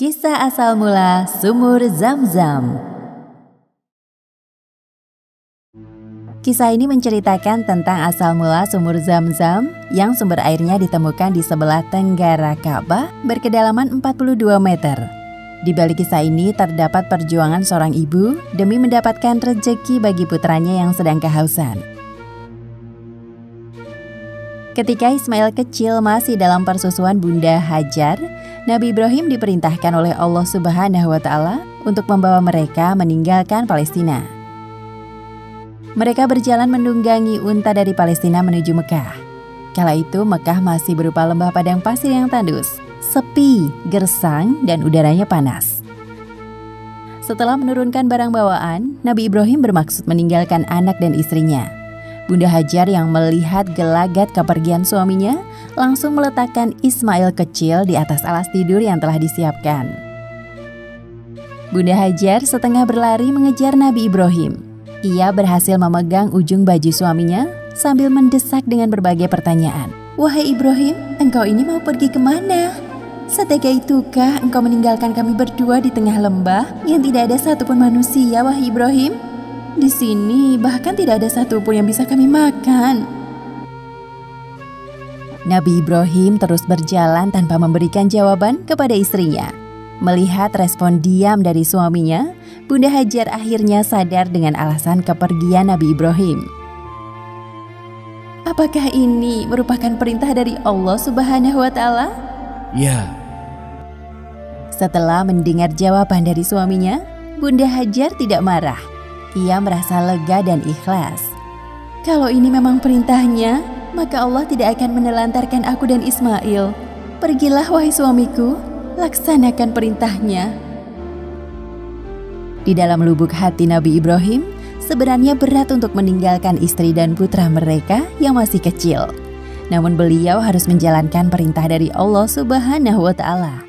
Kisah asal mula Sumur Zam-Zam. Kisah ini menceritakan tentang asal mula sumur Zam-Zam yang sumber airnya ditemukan di sebelah tenggara Ka'bah berkedalaman 42 meter. Di balik kisah ini terdapat perjuangan seorang ibu demi mendapatkan rezeki bagi putranya yang sedang kehausan. Ketika Ismail kecil masih dalam persusuan Bunda Hajar, Nabi Ibrahim diperintahkan oleh Allah Subhanahu wa Ta'ala untuk membawa mereka meninggalkan Palestina. Mereka berjalan menunggangi unta dari Palestina menuju Mekah. Kala itu Mekah masih berupa lembah padang pasir yang tandus, sepi, gersang, dan udaranya panas. Setelah menurunkan barang bawaan, Nabi Ibrahim bermaksud meninggalkan anak dan istrinya. Bunda Hajar yang melihat gelagat kepergian suaminya langsung meletakkan Ismail kecil di atas alas tidur yang telah disiapkan. Bunda Hajar setengah berlari mengejar Nabi Ibrahim. Ia berhasil memegang ujung baju suaminya sambil mendesak dengan berbagai pertanyaan. "Wahai Ibrahim, engkau ini mau pergi kemana? Setega itukah engkau meninggalkan kami berdua di tengah lembah yang tidak ada satupun manusia, wahai Ibrahim? Di sini bahkan tidak ada satupun yang bisa kami makan." Nabi Ibrahim terus berjalan tanpa memberikan jawaban kepada istrinya. Melihat respon diam dari suaminya, Bunda Hajar akhirnya sadar dengan alasan kepergian Nabi Ibrahim. "Apakah ini merupakan perintah dari Allah Subhanahu wa Ta'ala?" "Ya." Setelah mendengar jawaban dari suaminya, Bunda Hajar tidak marah. Ia merasa lega dan ikhlas. "Kalau ini memang perintahnya, maka Allah tidak akan menelantarkan aku dan Ismail. Pergilah wahai suamiku, laksanakan perintahnya." Di dalam lubuk hati Nabi Ibrahim, sebenarnya berat untuk meninggalkan istri dan putra mereka yang masih kecil. Namun beliau harus menjalankan perintah dari Allah Subhanahu wa Ta'ala.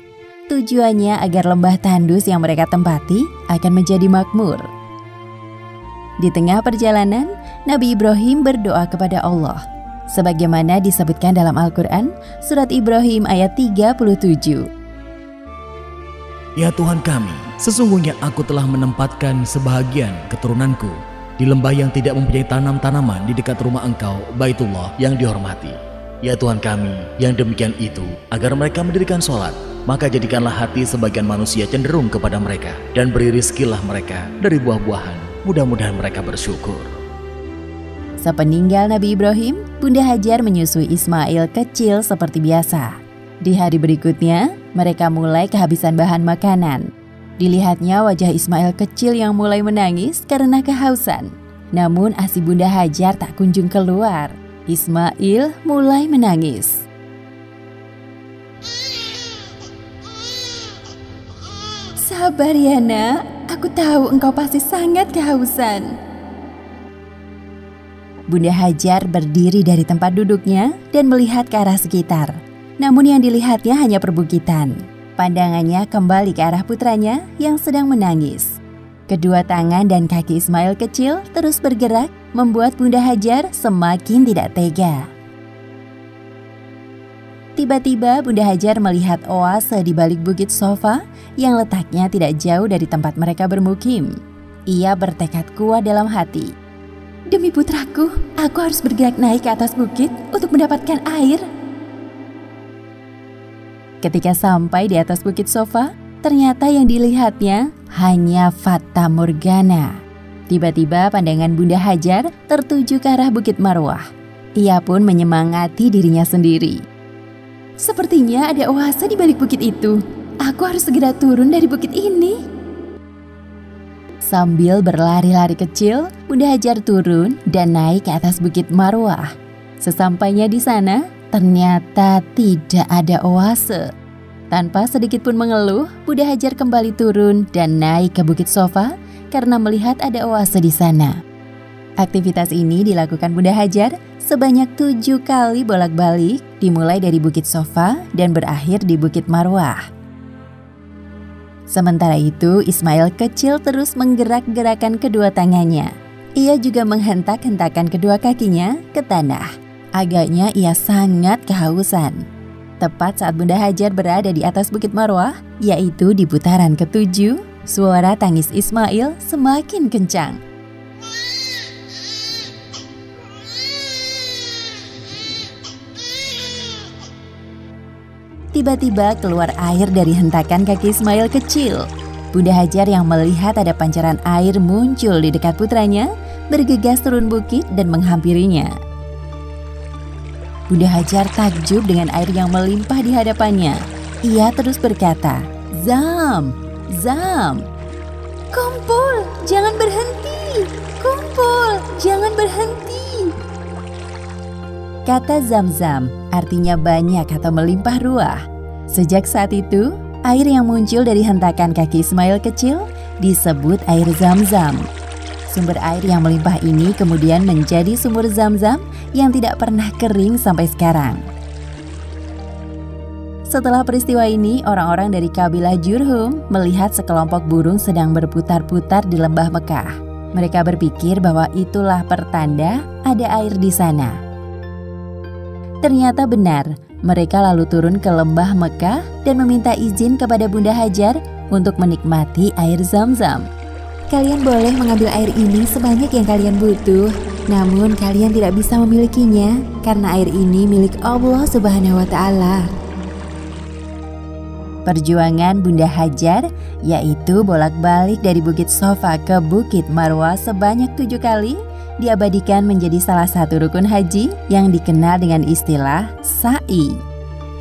Tujuannya agar lembah tandus yang mereka tempati akan menjadi makmur. Di tengah perjalanan, Nabi Ibrahim berdoa kepada Allah. Sebagaimana disebutkan dalam Al-Quran, surat Ibrahim ayat 37. "Ya Tuhan kami, sesungguhnya aku telah menempatkan sebahagian keturunanku di lembah yang tidak mempunyai tanam-tanaman di dekat rumah Engkau, Baitullah yang dihormati. Ya Tuhan kami, yang demikian itu, agar mereka mendirikan sholat, maka jadikanlah hati sebagian manusia cenderung kepada mereka, dan beri rizkilah mereka dari buah-buahan. Mudah-mudahan mereka bersyukur." Sepeninggal Nabi Ibrahim, Bunda Hajar menyusui Ismail kecil seperti biasa. Di hari berikutnya, mereka mulai kehabisan bahan makanan. Dilihatnya wajah Ismail kecil yang mulai menangis karena kehausan. Namun ASI Bunda Hajar tak kunjung keluar. Ismail mulai menangis. "Sabar ya nak, aku tahu engkau pasti sangat kehausan." Bunda Hajar berdiri dari tempat duduknya dan melihat ke arah sekitar. Namun yang dilihatnya hanya perbukitan. Pandangannya kembali ke arah putranya yang sedang menangis. Kedua tangan dan kaki Ismail kecil terus bergerak, membuat Bunda Hajar semakin tidak tega. Tiba-tiba Bunda Hajar melihat oase di balik bukit Sofa yang letaknya tidak jauh dari tempat mereka bermukim. Ia bertekad kuat dalam hati. "Demi putraku, aku harus bergerak naik ke atas bukit untuk mendapatkan air." Ketika sampai di atas bukit Sofa, ternyata yang dilihatnya hanya Fata Morgana. Tiba-tiba pandangan Bunda Hajar tertuju ke arah Bukit Marwah. Ia pun menyemangati dirinya sendiri. "Sepertinya ada oase di balik bukit itu. Aku harus segera turun dari bukit ini." Sambil berlari-lari kecil, Bunda Hajar turun dan naik ke atas Bukit Marwah. Sesampainya di sana, ternyata tidak ada oase. Tanpa sedikit pun mengeluh, Bunda Hajar kembali turun dan naik ke Bukit Sofa karena melihat ada oase di sana. Aktivitas ini dilakukan Bunda Hajar sebanyak 7 kali bolak-balik, dimulai dari Bukit Sofa dan berakhir di Bukit Marwah. Sementara itu, Ismail kecil terus menggerak-gerakan kedua tangannya. Ia juga menghentak-hentakan kedua kakinya ke tanah. Agaknya ia sangat kehausan. Tepat saat Bunda Hajar berada di atas Bukit Marwah, yaitu di putaran ke-7, suara tangis Ismail semakin kencang. Tiba-tiba keluar air dari hentakan kaki Ismail kecil. Bunda Hajar yang melihat ada pancaran air muncul di dekat putranya, bergegas turun bukit dan menghampirinya. Bunda Hajar takjub dengan air yang melimpah di hadapannya. Ia terus berkata, "Zam, Zam, kumpul, jangan berhenti, kumpul, jangan berhenti." Kata Zam-Zam artinya banyak atau melimpah ruah. Sejak saat itu, air yang muncul dari hentakan kaki Ismail kecil disebut air Zam-Zam. Sumber air yang melimpah ini kemudian menjadi sumur Zam-Zam yang tidak pernah kering sampai sekarang. Setelah peristiwa ini, orang-orang dari kabilah Jurhum melihat sekelompok burung sedang berputar-putar di lembah Mekah. Mereka berpikir bahwa itulah pertanda ada air di sana. Ternyata benar, mereka lalu turun ke lembah Mekah dan meminta izin kepada Bunda Hajar untuk menikmati air Zam-Zam. Kalian boleh mengambil air ini sebanyak yang kalian butuh, namun kalian tidak bisa memilikinya karena air ini milik Allah Subhanahu wa Ta'ala. Perjuangan Bunda Hajar, yaitu bolak-balik dari Bukit Sofa ke Bukit Marwah sebanyak 7 kali, diabadikan menjadi salah satu rukun haji yang dikenal dengan istilah sa'i.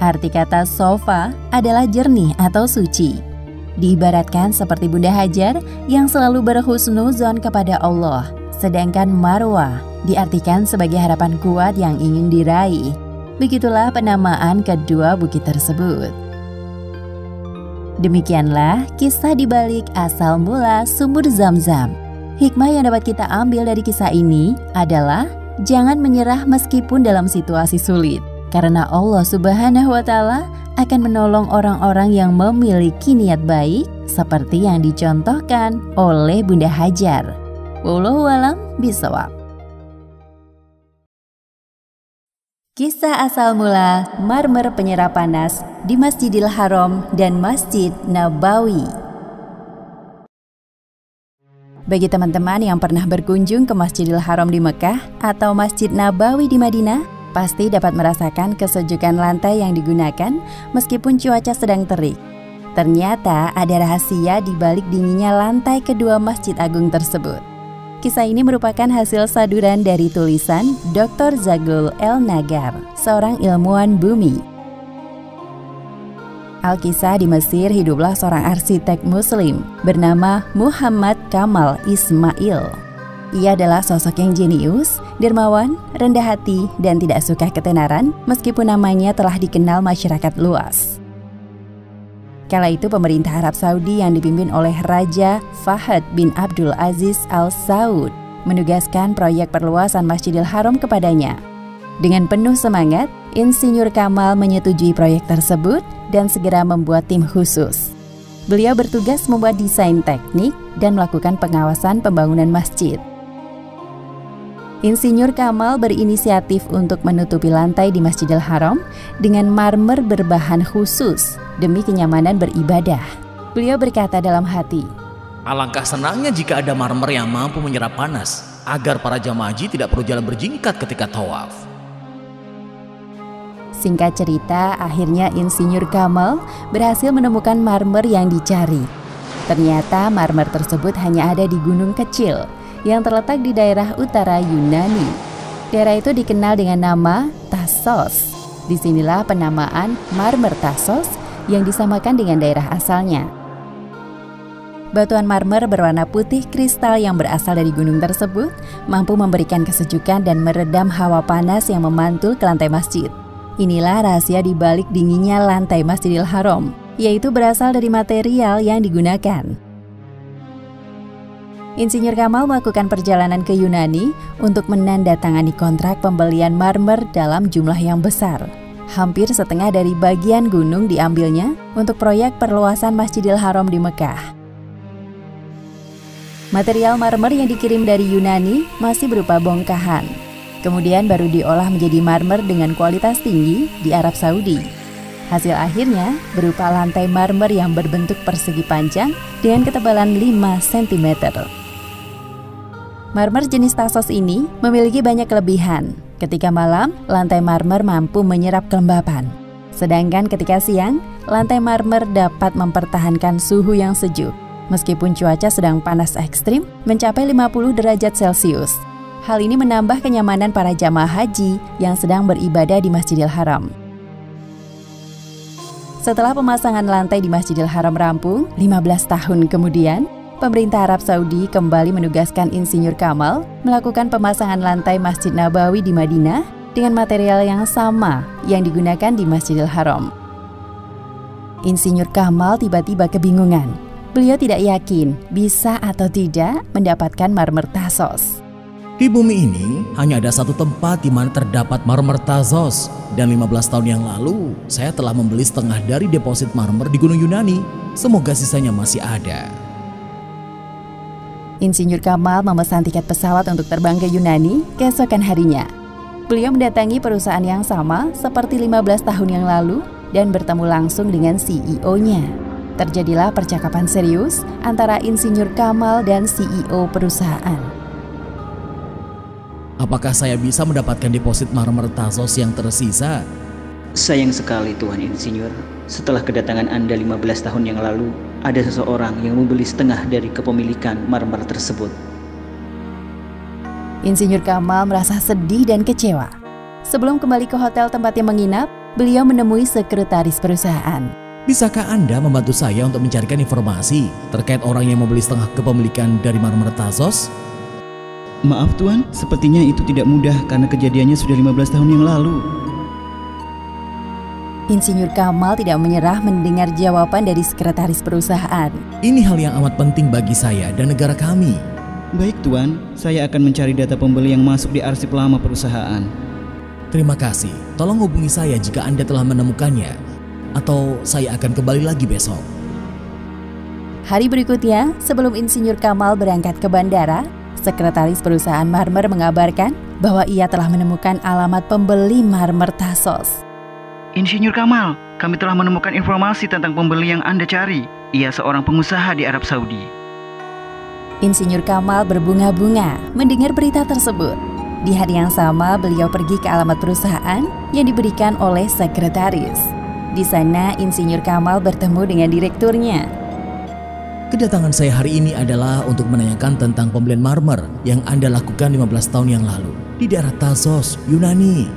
Arti kata sofa adalah jernih atau suci. Diibaratkan seperti Bunda Hajar yang selalu berhusnuzon kepada Allah, sedangkan Marwah diartikan sebagai harapan kuat yang ingin diraih. Begitulah penamaan kedua bukit tersebut. Demikianlah kisah dibalik asal mula sumur Zam-Zam. Hikmah yang dapat kita ambil dari kisah ini adalah jangan menyerah meskipun dalam situasi sulit, karena Allah Subhanahu wa Ta'ala akan menolong orang-orang yang memiliki niat baik seperti yang dicontohkan oleh Bunda Hajar. Wallahu a'lam bishawab. Kisah asal mula marmer penyerap panas di Masjidil Haram dan Masjid Nabawi. Bagi teman-teman yang pernah berkunjung ke Masjidil Haram di Mekah atau Masjid Nabawi di Madinah, pasti dapat merasakan kesejukan lantai yang digunakan meskipun cuaca sedang terik. Ternyata ada rahasia di balik dinginnya lantai kedua Masjid Agung tersebut. Kisah ini merupakan hasil saduran dari tulisan Dr. Zagul El-Nagar, seorang ilmuwan bumi. Alkisah di Mesir hiduplah seorang arsitek muslim bernama Muhammad Kamal Ismail. Ia adalah sosok yang jenius, dermawan, rendah hati, dan tidak suka ketenaran meskipun namanya telah dikenal masyarakat luas. Kala itu pemerintah Arab Saudi yang dipimpin oleh Raja Fahd bin Abdul Aziz Al Saud menugaskan proyek perluasan Masjidil Haram kepadanya. Dengan penuh semangat, Insinyur Kamal menyetujui proyek tersebut dan segera membuat tim khusus. Beliau bertugas membuat desain teknik dan melakukan pengawasan pembangunan masjid. Insinyur Kamal berinisiatif untuk menutupi lantai di Masjidil Haram dengan marmer berbahan khusus demi kenyamanan beribadah. Beliau berkata dalam hati, "Alangkah senangnya jika ada marmer yang mampu menyerap panas, agar para jamaah haji tidak perlu jalan berjingkat ketika tawaf." Singkat cerita, akhirnya Insinyur Kamal berhasil menemukan marmer yang dicari. Ternyata marmer tersebut hanya ada di gunung kecil yang terletak di daerah utara Yunani. Daerah itu dikenal dengan nama Tassos. Disinilah penamaan marmer Tassos yang disamakan dengan daerah asalnya. Batuan marmer berwarna putih kristal yang berasal dari gunung tersebut mampu memberikan kesejukan dan meredam hawa panas yang memantul ke lantai masjid. Inilah rahasia di balik dinginnya lantai Masjidil Haram, yaitu berasal dari material yang digunakan. Insinyur Kamal melakukan perjalanan ke Yunani untuk menandatangani kontrak pembelian marmer dalam jumlah yang besar. Hampir setengah dari bagian gunung diambilnya untuk proyek perluasan Masjidil Haram di Mekah. Material marmer yang dikirim dari Yunani masih berupa bongkahan. Kemudian baru diolah menjadi marmer dengan kualitas tinggi di Arab Saudi. Hasil akhirnya berupa lantai marmer yang berbentuk persegi panjang dengan ketebalan 5 cm. Marmer jenis Thasos ini memiliki banyak kelebihan. Ketika malam, lantai marmer mampu menyerap kelembapan. Sedangkan ketika siang, lantai marmer dapat mempertahankan suhu yang sejuk. Meskipun cuaca sedang panas ekstrim mencapai 50 derajat Celcius. Hal ini menambah kenyamanan para jamaah haji yang sedang beribadah di Masjidil Haram. Setelah pemasangan lantai di Masjidil Haram rampung, 15 tahun kemudian, pemerintah Arab Saudi kembali menugaskan Insinyur Kamal melakukan pemasangan lantai Masjid Nabawi di Madinah dengan material yang sama yang digunakan di Masjidil Haram. Insinyur Kamal tiba-tiba kebingungan. Beliau tidak yakin bisa atau tidak mendapatkan marmer Thasos. Di bumi ini hanya ada satu tempat di mana terdapat marmer Thasos, dan 15 tahun yang lalu saya telah membeli setengah dari deposit marmer di Gunung Yunani. Semoga sisanya masih ada. Insinyur Kamal memesan tiket pesawat untuk terbang ke Yunani keesokan harinya. Beliau mendatangi perusahaan yang sama seperti 15 tahun yang lalu dan bertemu langsung dengan CEO-nya. Terjadilah percakapan serius antara Insinyur Kamal dan CEO perusahaan. Apakah saya bisa mendapatkan deposit marmer Thasos yang tersisa? Sayang sekali Tuan Insinyur, setelah kedatangan Anda 15 tahun yang lalu, ada seseorang yang membeli setengah dari kepemilikan marmer tersebut. Insinyur Kamal merasa sedih dan kecewa. Sebelum kembali ke hotel tempatnya menginap, beliau menemui sekretaris perusahaan. Bisakah Anda membantu saya untuk mencarikan informasi terkait orang yang membeli setengah kepemilikan dari marmer Thasos? Maaf Tuan, sepertinya itu tidak mudah karena kejadiannya sudah 15 tahun yang lalu. Insinyur Kamal tidak menyerah mendengar jawaban dari sekretaris perusahaan. Ini hal yang amat penting bagi saya dan negara kami. Baik Tuan, saya akan mencari data pembeli yang masuk di arsip lama perusahaan. Terima kasih, tolong hubungi saya jika Anda telah menemukannya, atau saya akan kembali lagi besok. Hari berikutnya, sebelum Insinyur Kamal berangkat ke bandara, sekretaris perusahaan marmer mengabarkan bahwa ia telah menemukan alamat pembeli marmer Thasos. Insinyur Kamal, kami telah menemukan informasi tentang pembeli yang Anda cari. Ia seorang pengusaha di Arab Saudi. Insinyur Kamal berbunga-bunga mendengar berita tersebut. Di hari yang sama, beliau pergi ke alamat perusahaan yang diberikan oleh sekretaris. Di sana, Insinyur Kamal bertemu dengan direkturnya. Kedatangan saya hari ini adalah untuk menanyakan tentang pembelian marmer yang Anda lakukan 15 tahun yang lalu di daerah Thasos, Yunani.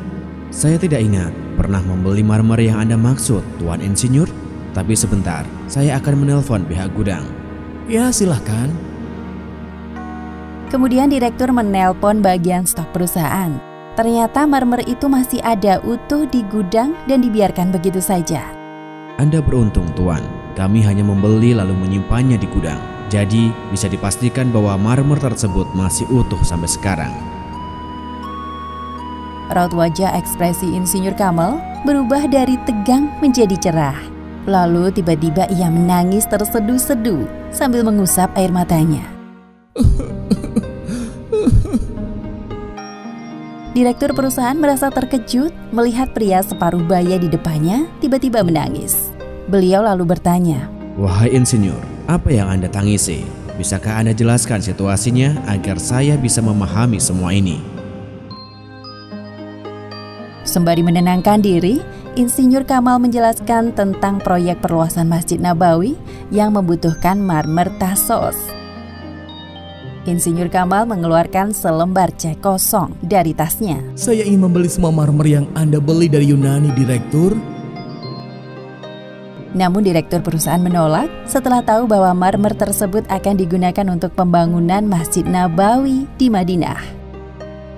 Saya tidak ingat pernah membeli marmer yang Anda maksud, Tuan Insinyur. Tapi sebentar, saya akan menelpon pihak gudang. Ya, silahkan. Kemudian direktur menelpon bagian stok perusahaan. Ternyata marmer itu masih ada utuh di gudang dan dibiarkan begitu saja. Anda beruntung, Tuan. Kami hanya membeli lalu menyimpannya di gudang. Jadi, bisa dipastikan bahwa marmer tersebut masih utuh sampai sekarang. Raut wajah ekspresi Insinyur Kamal berubah dari tegang menjadi cerah. Lalu tiba-tiba ia menangis terseduh-seduh sambil mengusap air matanya. Direktur perusahaan merasa terkejut melihat pria separuh baya di depannya tiba-tiba menangis. Beliau lalu bertanya, "Wahai Insinyur, apa yang Anda tangisi? Bisakah Anda jelaskan situasinya agar saya bisa memahami semua ini?" Sembari menenangkan diri, Insinyur Kamal menjelaskan tentang proyek perluasan Masjid Nabawi yang membutuhkan marmer Thasos. Insinyur Kamal mengeluarkan selembar cek kosong dari tasnya. Saya ingin membeli semua marmer yang Anda beli dari Yunani, Direktur. Namun direktur perusahaan menolak setelah tahu bahwa marmer tersebut akan digunakan untuk pembangunan Masjid Nabawi di Madinah.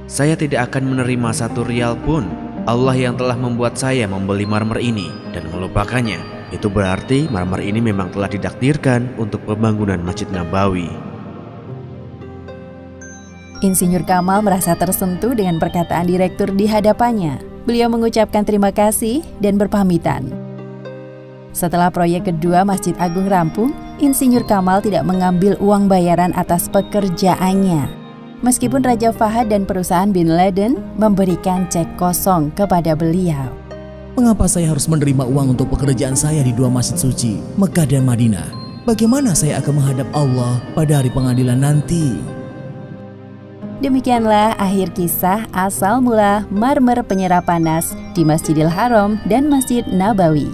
Saya tidak akan menerima 1 rial pun. Allah yang telah membuat saya membeli marmer ini dan melupakannya. Itu berarti marmer ini memang telah didaktirkan untuk pembangunan Masjid Nabawi. Insinyur Kamal merasa tersentuh dengan perkataan direktur di hadapannya. Beliau mengucapkan terima kasih dan berpamitan. Setelah proyek kedua Masjid Agung rampung, Insinyur Kamal tidak mengambil uang bayaran atas pekerjaannya. Meskipun Raja Fahad dan perusahaan Bin Laden memberikan cek kosong kepada beliau. Mengapa saya harus menerima uang untuk pekerjaan saya di 2 masjid suci, Mekah dan Madinah? Bagaimana saya akan menghadap Allah pada hari pengadilan nanti? Demikianlah akhir kisah asal mula marmer penyerap panas di Masjidil Haram dan Masjid Nabawi.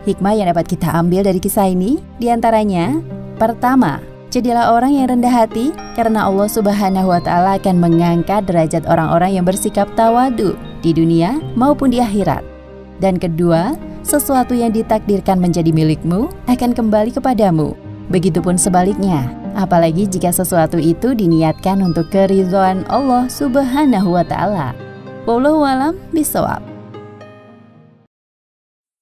Hikmah yang dapat kita ambil dari kisah ini diantaranya, pertama, jadilah orang yang rendah hati karena Allah Subhanahu wa Ta'ala akan mengangkat derajat orang-orang yang bersikap tawadu di dunia maupun di akhirat. Dan kedua, sesuatu yang ditakdirkan menjadi milikmu akan kembali kepadamu. Begitupun sebaliknya, apalagi jika sesuatu itu diniatkan untuk keridhaan Allah Subhanahu wa Ta'ala. Wallahu a'lam bishawab.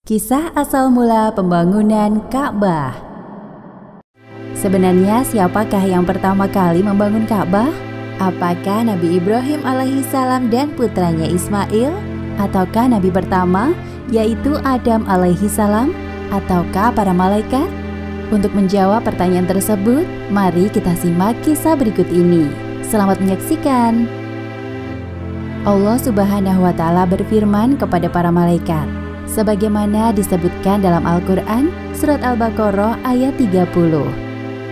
Kisah asal mula pembangunan Ka'bah. Sebenarnya siapakah yang pertama kali membangun Ka'bah? Apakah Nabi Ibrahim alaihissalam dan putranya Ismail? Ataukah Nabi pertama, yaitu Adam alaihissalam? Ataukah para malaikat? Untuk menjawab pertanyaan tersebut, mari kita simak kisah berikut ini. Selamat menyaksikan. Allah Subhanahu wa Ta'ala berfirman kepada para malaikat, sebagaimana disebutkan dalam Al-Quran, surat Al-Baqarah ayat 30.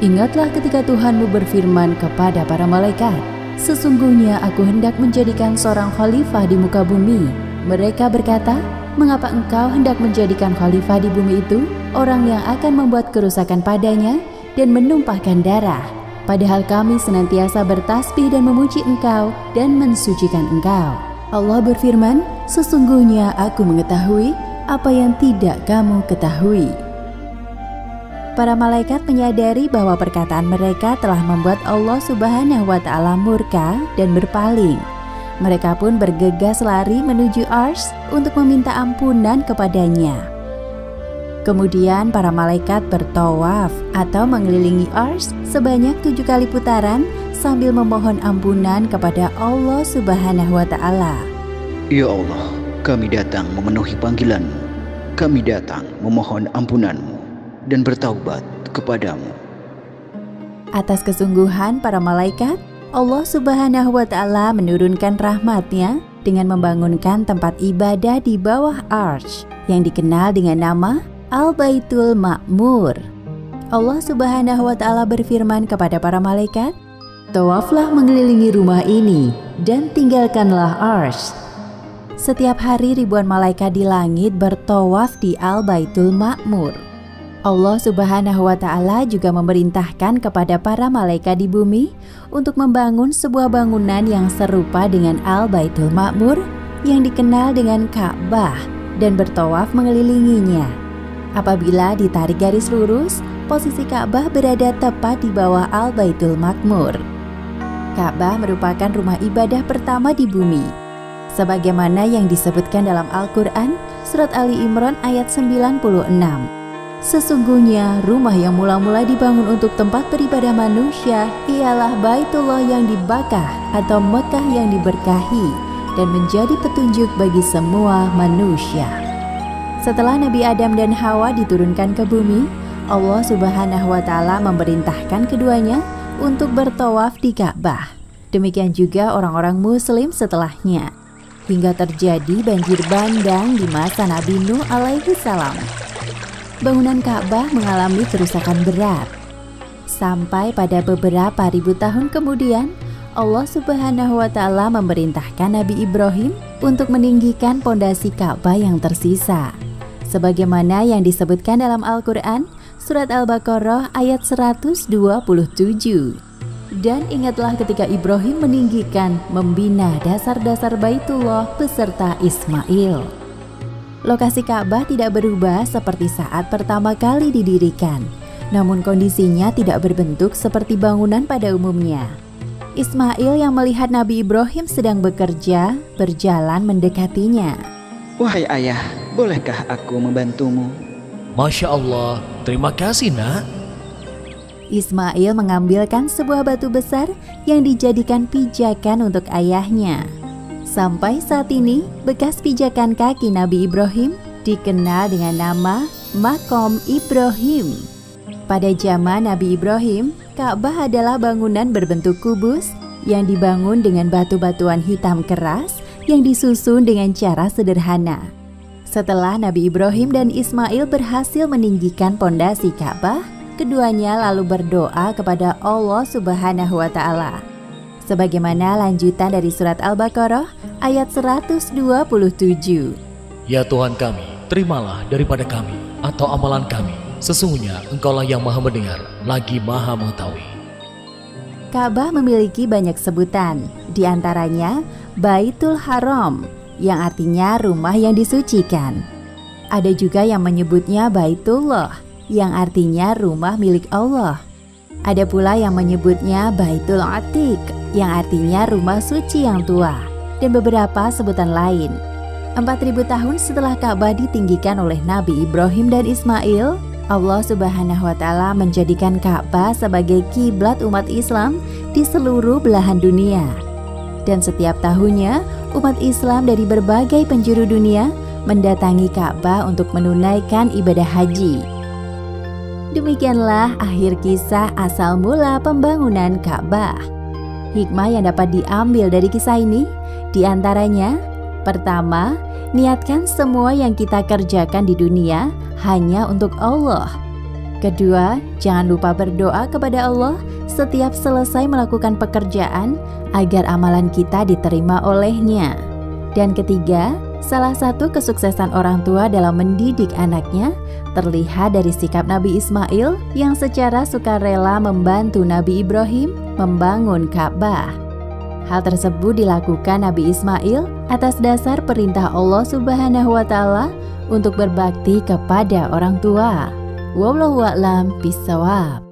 Ingatlah ketika Tuhanmu berfirman kepada para malaikat, sesungguhnya aku hendak menjadikan seorang khalifah di muka bumi. Mereka berkata, mengapa engkau hendak menjadikan khalifah di bumi itu orang yang akan membuat kerusakan padanya dan menumpahkan darah? Padahal kami senantiasa bertasbih dan memuji engkau dan mensucikan engkau. Allah berfirman, sesungguhnya aku mengetahui apa yang tidak kamu ketahui. Para malaikat menyadari bahwa perkataan mereka telah membuat Allah Subhanahu wa Ta'ala murka dan berpaling. Mereka pun bergegas lari menuju Arsy untuk meminta ampunan kepadanya. Kemudian para malaikat bertawaf atau mengelilingi Arsy sebanyak 7 kali putaran sambil memohon ampunan kepada Allah Subhanahu wa Ta'ala. Ya Allah, kami datang memenuhi panggilan-Mu. Kami datang memohon ampunan-Mu dan bertaubat kepadamu. Atas kesungguhan para malaikat, Allah Subhanahu wa Ta'ala menurunkan rahmat-Nya dengan membangunkan tempat ibadah di bawah Arsy yang dikenal dengan nama Al-Baitul Ma'mur. Allah Subhanahu wa Ta'ala berfirman kepada para malaikat, tawaflah mengelilingi rumah ini dan tinggalkanlah Arsy. Setiap hari ribuan malaikat di langit bertawaf di Al-Baitul Ma'mur. Allah Subhanahu wa Ta'ala juga memerintahkan kepada para malaikat di bumi untuk membangun sebuah bangunan yang serupa dengan Al-Baitul Ma'mur yang dikenal dengan Ka'bah dan bertawaf mengelilinginya. Apabila ditarik garis lurus, posisi Ka'bah berada tepat di bawah Al-Baitul Ma'mur. Ka'bah merupakan rumah ibadah pertama di bumi, sebagaimana yang disebutkan dalam Al-Quran, surat Ali Imran ayat 96. Sesungguhnya rumah yang mula-mula dibangun untuk tempat beribadah manusia ialah Baitullah yang dibakah atau Mekah yang diberkahi dan menjadi petunjuk bagi semua manusia. Setelah Nabi Adam dan Hawa diturunkan ke bumi, Allah Subhanahu wa Ta'ala memerintahkan keduanya untuk bertawaf di Ka'bah. Demikian juga orang-orang muslim setelahnya, hingga terjadi banjir bandang di masa Nabi Nuh alaihi salam. Bangunan Ka'bah mengalami kerusakan berat. Sampai pada beberapa ribu tahun kemudian, Allah Subhanahu wa Ta'ala memerintahkan Nabi Ibrahim untuk meninggikan pondasi Ka'bah yang tersisa, sebagaimana yang disebutkan dalam Al-Quran, surat Al-Baqarah ayat 127. Dan ingatlah ketika Ibrahim meninggikan, membina dasar-dasar Baitullah beserta Ismail. Lokasi Ka'bah tidak berubah seperti saat pertama kali didirikan, namun kondisinya tidak berbentuk seperti bangunan pada umumnya. Ismail yang melihat Nabi Ibrahim sedang bekerja, berjalan mendekatinya. Wahai ayah, bolehkah aku membantumu? Masya Allah, terima kasih nak. Ismail mengambilkan sebuah batu besar yang dijadikan pijakan untuk ayahnya. Sampai saat ini, bekas pijakan kaki Nabi Ibrahim dikenal dengan nama Maqam Ibrahim. Pada zaman Nabi Ibrahim, Ka'bah adalah bangunan berbentuk kubus yang dibangun dengan batu-batuan hitam keras yang disusun dengan cara sederhana. Setelah Nabi Ibrahim dan Ismail berhasil meninggikan pondasi Ka'bah, keduanya lalu berdoa kepada Allah Subhanahu wa Ta'ala. Sebagaimana lanjutan dari surat Al-Baqarah ayat 127. Ya Tuhan kami, terimalah daripada kami atau amalan kami. Sesungguhnya Engkaulah yang Maha Mendengar, lagi Maha Mengetahui. Ka'bah memiliki banyak sebutan, di antaranya Baitul Haram, yang artinya rumah yang disucikan. Ada juga yang menyebutnya Baitullah, yang artinya rumah milik Allah. Ada pula yang menyebutnya Baitul Atiq, yang artinya rumah suci yang tua, dan beberapa sebutan lain. 4.000 tahun setelah Ka'bah ditinggikan oleh Nabi Ibrahim dan Ismail, Allah Subhanahu wa Ta'ala menjadikan Ka'bah sebagai kiblat umat Islam di seluruh belahan dunia. Dan setiap tahunnya, umat Islam dari berbagai penjuru dunia mendatangi Ka'bah untuk menunaikan ibadah haji. Demikianlah akhir kisah asal mula pembangunan Ka'bah. Hikmah yang dapat diambil dari kisah ini, diantaranya, pertama, niatkan semua yang kita kerjakan di dunia hanya untuk Allah. Kedua, jangan lupa berdoa kepada Allah setiap selesai melakukan pekerjaan agar amalan kita diterima olehnya. Dan ketiga, salah satu kesuksesan orang tua dalam mendidik anaknya terlihat dari sikap Nabi Ismail yang secara sukarela membantu Nabi Ibrahim membangun Ka'bah. Hal tersebut dilakukan Nabi Ismail atas dasar perintah Allah Subhanahu wa Ta'ala untuk berbakti kepada orang tua. Wallahu a'lam bishawab.